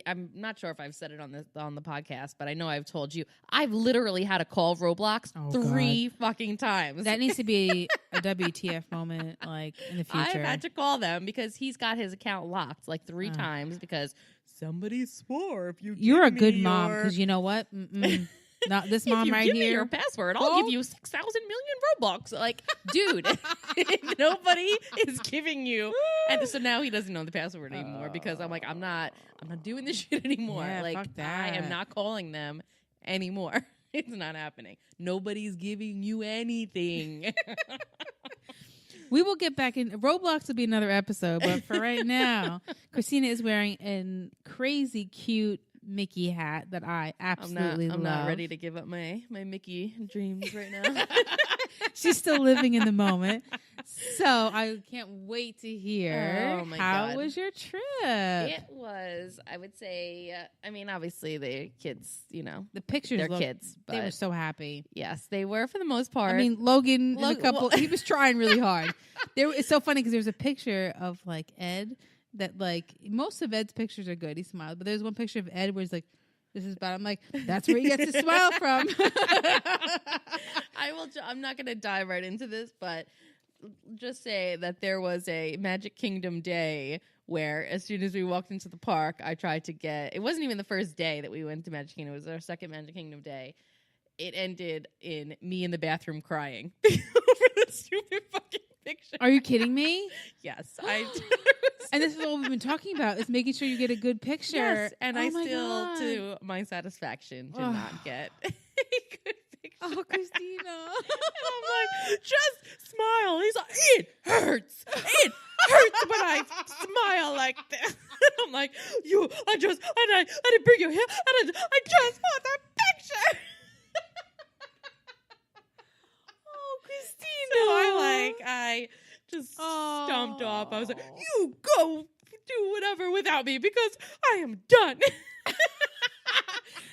I'm not sure if I've said it on the podcast, but I know I've told you. I've literally had to call Roblox 3 fucking times. That needs to be a WTF moment, like in the future. I've had to call them because he's got his account locked like 3 times because somebody swore if you're a good mom because you know what. Not this mom right here. Give me your password. I'll give you 6,000 million Robux. Like, dude, nobody is giving you. And so now he doesn't know the password anymore because I'm like, I'm not doing this shit anymore. Yeah, like, fuck that. I am not calling them anymore. It's not happening. Nobody's giving you anything. We will get back in. Roblox will be another episode, but for right now, Christina is wearing a crazy cute Mickey hat that I absolutely love. I'm not ready to give up my Mickey dreams right now. She's still living in the moment. So I can't wait to hear how was your trip? It was, I would say, I mean, obviously the kids, you know. The pictures they're kids. But they were so happy. Yes, they were for the most part. I mean, Logan, in a couple, he was trying really hard. It's so funny because there was a picture of like Ed that like most of Ed's pictures are good. He smiled, but there's one picture of Ed where he's like, "This is about." I'm like, "That's where he gets his smile from." I'm not going to dive right into this, but just say that there was a Magic Kingdom day where, as soon as we walked into the park, I tried to get. It wasn't even the first day that we went to Magic Kingdom. It was our second Magic Kingdom day. It ended in me in the bathroom crying over the stupid fucking picture. Are you kidding me? Yes, and this is what we've been talking about: is making sure you get a good picture. Yes, and I still, to my satisfaction, did not get a good picture. Oh, Christina! And I'm like, just smile. He's like, it hurts. It hurts when I smile like this. I'm like, I didn't bring you here. I just want that picture. Oh, Christina! So I just stomped off. I was like, you go do whatever without me because I am done.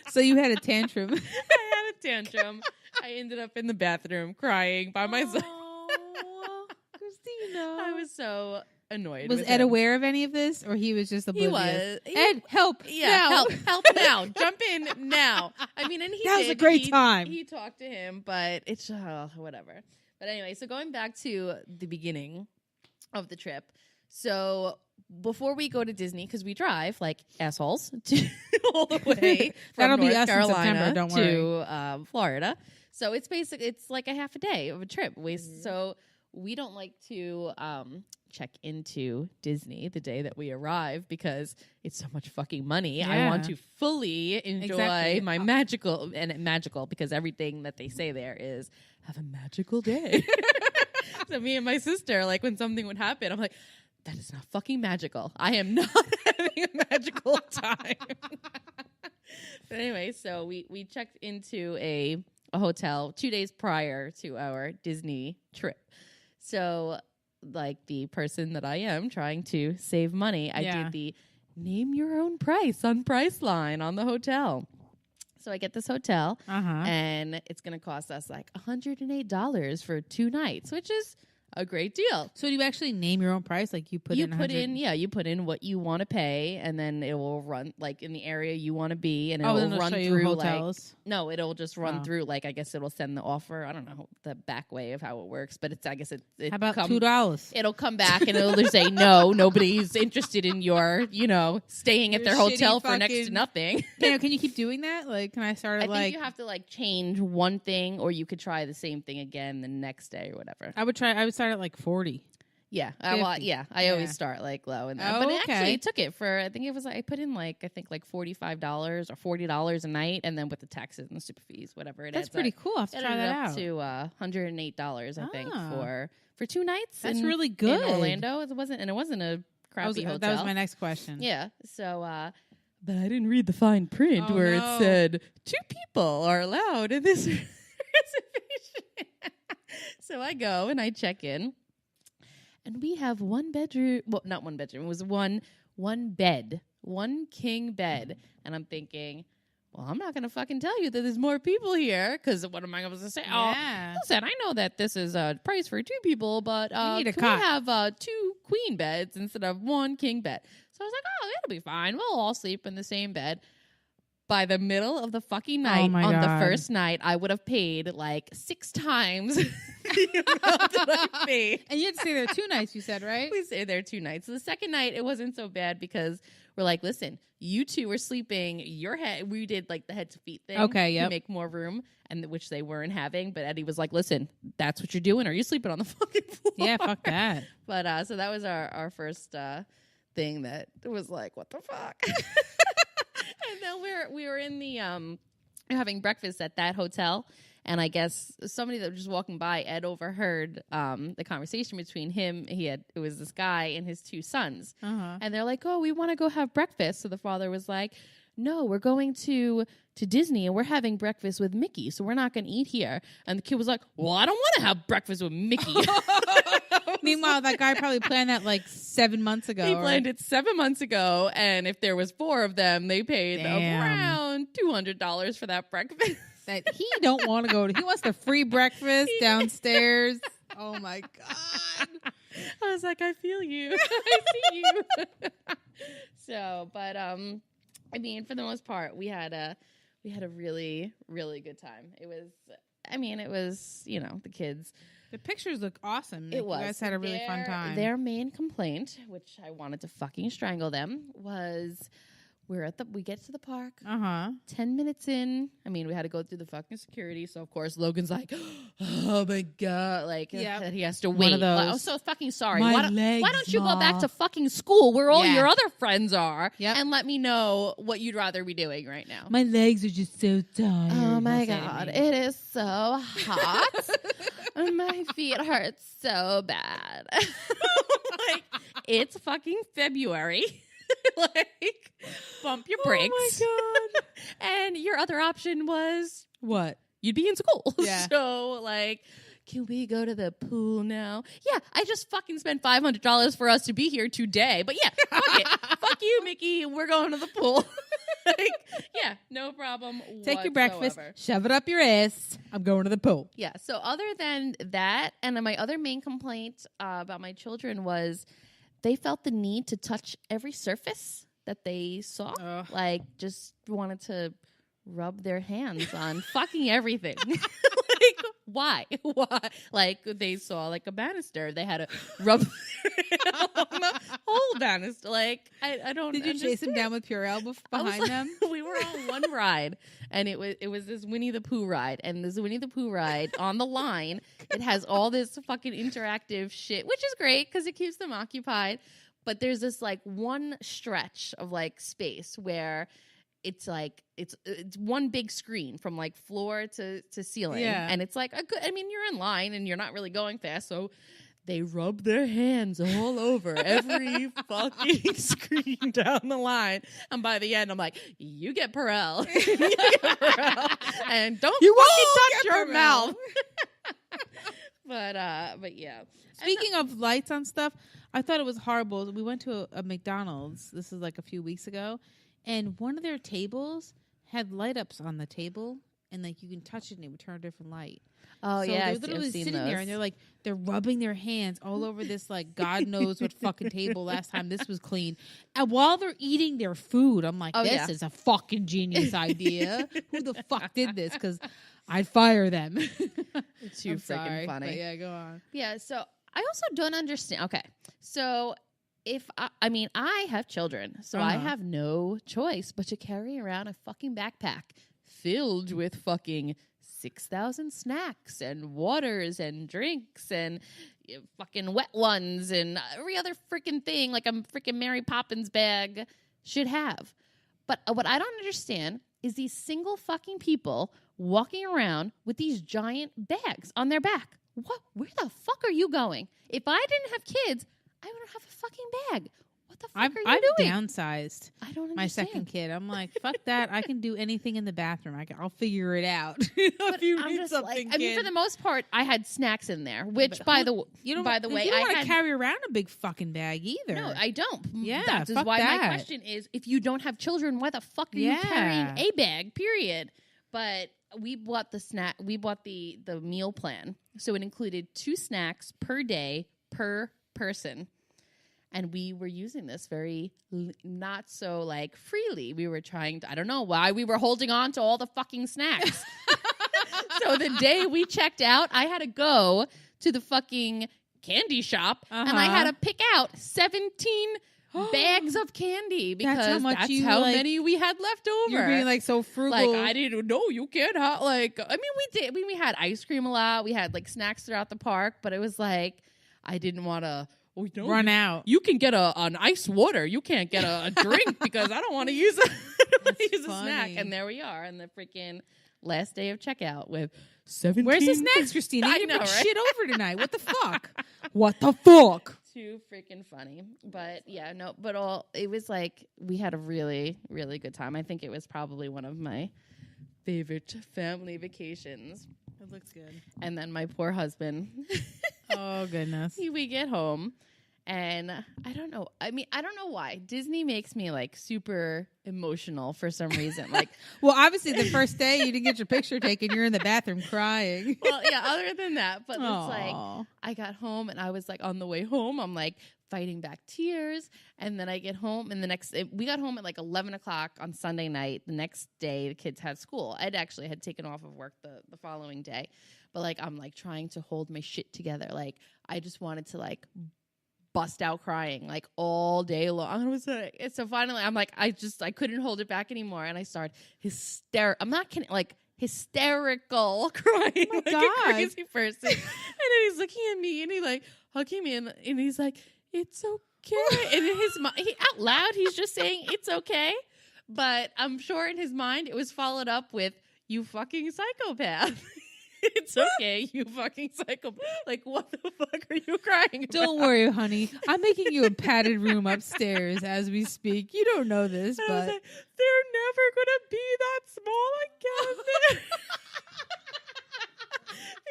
So you had a tantrum. I had a tantrum. I ended up in the bathroom crying by myself. Oh, Christina. I was so annoyed. Was Ed aware of any of this, or he was just oblivious? He was. Ed, help! Yeah, now. help now! Jump in now! I mean, and that was a great time. He talked to him, but it's whatever. But anyway, so going back to the beginning of the trip, so before we go to Disney, because we drive like assholes all the way from North Carolina to Florida. So it's like a half a day of a trip. So we don't like to check into Disney the day that we arrive because it's so much fucking money. Yeah. I want to fully enjoy my magical because everything that they say there is have a magical day. So me and my sister, like when something would happen, I'm like, that is not fucking magical. I am not having a magical time. But anyway, so we checked into a hotel 2 days prior to our Disney trip. So like the person that I am trying to save money, I did the name your own price on Priceline on the hotel. So I get this hotel and it's going to cost us like $108 for 2 nights, which is a great deal. So do you actually name your own price? Like you put in what you want to pay, and then it will run like in the area you want to be, and it'll run through hotels. Like it'll just run through like I guess it'll send the offer. I don't know the back way of how it works, but it's I guess it how about $2? It'll come back and it'll just say no, nobody's interested in your staying at their hotel for next to nothing. Can you keep doing that? Like, can I start? I think you have to like change one thing, or you could try the same thing again the next day or whatever. I would start at like 40. Yeah. I always start like low in that. But it actually took it for, I think it was, I put in like $45 or $40 a night. And then with the taxes and the super fees, whatever it is. That's pretty cool. I'll have to try that out. To $108, I think, for 2 nights. That's really good. In Orlando. It wasn't a crappy hotel. That was my next question. Yeah. So, but I didn't read the fine print where it said 2 people are allowed in this reservation. So I go and I check in, and we have 1 bedroom. Well, not 1 bedroom. It was one bed, 1 king bed. And I'm thinking, well, I'm not going to fucking tell you that there's more people here because what am I going to say? Yeah. Oh, listen, I know that this is a price for 2 people, but need a can cot. we have 2 queen beds instead of 1 king bed? So I was like, oh, it'll be fine. We'll all sleep in the same bed. By the middle of the fucking night, my on God. the first night, I would have paid like 6 times the amount that I paid. And you had to stay there 2 nights, you said, right? We stayed there 2 nights. So the second night, it wasn't so bad because we're like, listen, you 2 were sleeping. Your head. We did like the head to feet thing. Okay, yep. To make more room, and which they weren't having. But Eddie was like, listen, that's what you're doing. Are you sleeping on the fucking floor? Yeah, fuck that. But so that was our first thing that was like, what the fuck? And then we were in the having breakfast at that hotel, and I guess somebody that was just walking by, Ed overheard the conversation between him. It was this guy and his 2 sons, and they're like, "Oh, we want to go have breakfast." So the father was like, "No, we're going to Disney and we're having breakfast with Mickey, so we're not going to eat here." And the kid was like, "Well, I don't want to have breakfast with Mickey." Meanwhile, that guy probably planned that like 7 months ago. He planned it 7 months ago, and if there was 4 of them, they paid around $200 for that breakfast. That he don't want to go to. He wants the free breakfast downstairs. Oh my God. I was like, I feel you. I see you. So, but I mean, for the most part, we had a really, really good time. It was, the kids. The pictures look awesome. It was. You guys had a really fun time. Their main complaint, which I wanted to fucking strangle them, was we get to the park. 10 minutes in. I mean, we had to go through the fucking security. So of course, Logan's like, "Oh my God!" Like that he has to wait. One of those. Like, I'm so fucking sorry. My Why legs, don't you Ma. go back to fucking school where all Yeah. your other friends are Yep. and let me know what you'd rather be doing right now? My legs are just so tired. Oh my That's God, it. it is so hot. And my feet hurt so bad. Like, it's fucking February. Like, bump your brakes. Oh my God. And your other option was What? you'd be in school. Yeah. So, like, can we go to the pool now? Yeah, I just fucking spent $500 for us to be here today. But yeah, fuck it. Fuck you, Mickey. We're going to the pool. Like, yeah, no problem. Take your breakfast, whatsoever. shove it up your ass. I'm going to the pool. Yeah. So other than that, and then my other main complaint about my children was they felt the need to touch every surface that they saw. Ugh. Like, just wanted to rub their hands on fucking everything. Like, why? Why? Like, they saw like a banister. They had to rub their hand on the whole banister. Like, I don't. Did you chase them down with Purell behind them? We were on one ride, and it was this Winnie the Pooh ride, and this Winnie the Pooh ride on the line. It has all this fucking interactive shit, which is great because it keeps them occupied. But there's this like one stretch of like space where it's like it's one big screen from like floor to ceiling, and it's like a good. I mean, you're in line and you're not really going fast, so they rub their hands all over every fucking screen down the line. And by the end, I'm like, you get Perel. You get Perel. And don't You fucking won't touch get your Perel. mouth. But yeah. Speaking of lights on stuff, I thought it was horrible. We went to a McDonald's. This is like a few weeks ago. And one of their tables had light ups on the table. And like you can touch it and it would turn a different light. Oh, So yeah. they're literally sitting there and they're rubbing their hands all over this like God knows what fucking table last time this was clean. And while they're eating their food, I'm like, this is a fucking genius idea. Who the fuck did this? Because I'd fire them. It's too freaking funny. But yeah, go on. Yeah, so I also don't understand. Okay, so if I have children, so I have no choice but to carry around a fucking backpack filled with fucking 6,000 snacks and waters and drinks and fucking wet ones and every other freaking thing like a freaking Mary Poppins bag should have. But what I don't understand is these single fucking people walking around with these giant bags on their back. What? Where the fuck are you going? If I didn't have kids, I would have a fucking bag. what the fuck are you doing? I've downsized I don't understand. my second kid. I'm like, fuck that. I can do anything in the bathroom. I'll figure it out. But if you I'm need just something, like, I mean, for the most part, I had snacks in there. Which, by the way, you don't want to carry around a big fucking bag either. No, I don't. Yeah, that is why my question is: if you don't have children, why the fuck are you carrying a bag? Period. But we bought the snack. We bought the meal plan, so it included 2 snacks per day per person. And we were using this very not so like freely. We were trying to, I don't know why we were holding on to all the fucking snacks. So the day we checked out, I had to go to the fucking candy shop and I had to pick out 17 bags of candy because that's how many we had left over. You're being like so frugal. Like, I didn't know you can't have, like, I mean, we did. I mean, we had ice cream a lot. We had like snacks throughout the park, but it was like, I didn't want to. Run out. You can get an ice water. You can't get a drink because I don't want to use a snack. And there we are on the freaking last day of checkout with 17. Where's the snacks, Christina? I You know, bring right? shit over tonight. What the fuck? What the fuck? Too freaking funny. But yeah, no, but it was like we had a really, really good time. I think it was probably one of my favorite family vacations. It looks good. And then my poor husband. Oh, goodness. We get home, and I don't know. I mean, I don't know why. Disney makes me, like, super emotional for some reason. Like, well, obviously, the first day you didn't get your picture taken. You're in the bathroom crying. Well, yeah, other than that. But it's like, I got home, and I was, like, on the way home, I'm, like, fighting back tears. And then I get home, and we got home at, like, 11 o'clock on Sunday night. The next day, the kids had school. I'd actually had taken off of work the following day. But, like, I'm, like, trying to hold my shit together. Like, I just wanted to, like, bust out crying, like, all day long. I was like, so finally, I'm like, I couldn't hold it back anymore. And I started I'm not kidding, like, hysterical crying like a crazy person. And then he's looking at me, and he, like, hugging me, and he's like, it's okay. And in his mind, out loud, he's just saying, it's okay. But I'm sure in his mind, it was followed up with, you fucking psychopath. It's okay, you fucking psychopath. Like, what the fuck are you crying about? Don't worry, honey. I'm making you a padded room upstairs as we speak. You don't know this, but like, they're never gonna be that small again.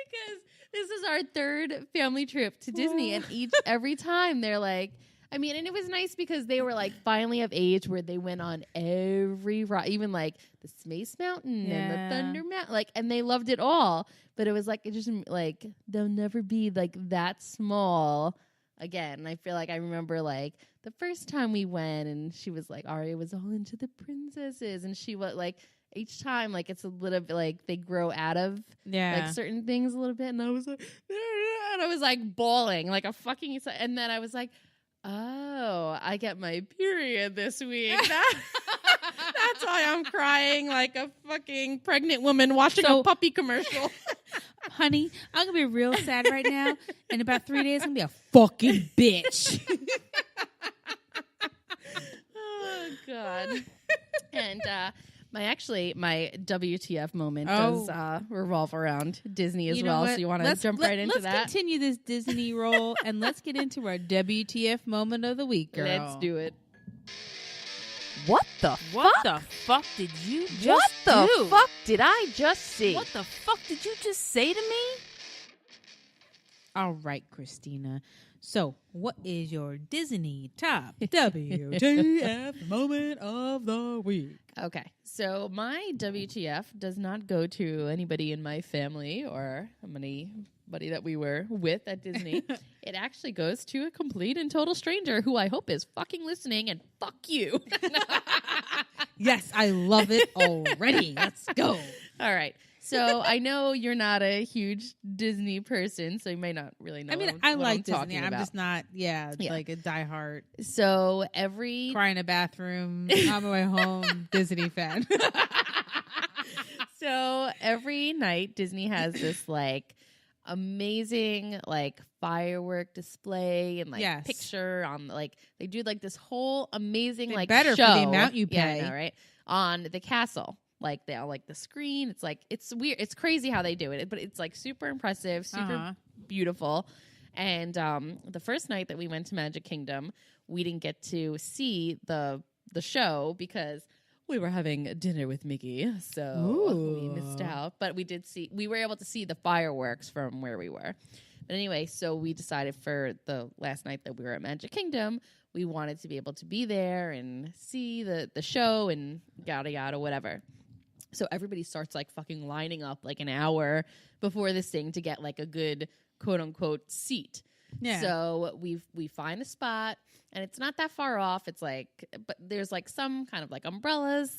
Because this is our 3rd family trip to Disney, and every time they're like, I mean, and it was nice because they were like finally of age where they went on every ride, even like the Space Mountain and the Thunder Mountain, like, and they loved it all. But it was like, it just like, they'll never be like that small again. And I feel like I remember like the first time we went, and she was like, Aria was all into the princesses, and she was like, each time, like, it's a little bit like they grow out of like certain things a little bit. And I was like, and I was like bawling like a fucking, and then I was like, oh, I get my period this week. That's why I'm crying like a fucking pregnant woman watching a puppy commercial. Honey, I'm going to be real sad right now. In about 3 days, I'm going to be a fucking bitch. Oh, God. And my WTF moment does revolve around Disney as well. So you want to jump right into that? Let's continue this Disney roll, and let's get into our WTF moment of the week, girl. Let's do it. What the fuck did you just do? What the fuck did I just see? What the fuck did you just say to me? All right, Christina. So, what is your Disney top WTF moment of the week? Okay, so my WTF does not go to anybody in my family or anybody that we were with at Disney. It actually goes to a complete and total stranger who I hope is fucking listening, and fuck you. Yes, I love it already. Let's go. All right. So I know you're not a huge Disney person, so you may not really know. I mean, what I I'm like talking Disney. about. I'm just not, like a diehard. So cry in a bathroom on my way home Disney fan. So every night Disney has this like amazing like firework display and like picture on like they do like this whole amazing like better show. For the amount you pay, yeah, I know, right? On the castle. Like they all like the screen. It's like it's weird. It's crazy how they do it, but it's like super impressive, super beautiful. And the first night that we went to Magic Kingdom, we didn't get to see the show because we were having dinner with Mickey, so we missed out. But we were able to see the fireworks from where we were. But anyway, so we decided for the last night that we were at Magic Kingdom, we wanted to be able to be there and see the show and yada yada whatever. So everybody starts like fucking lining up like an hour before this thing to get like a good quote unquote seat. Yeah. So we find a spot and it's not that far off. It's like, but there's like some kind of like umbrellas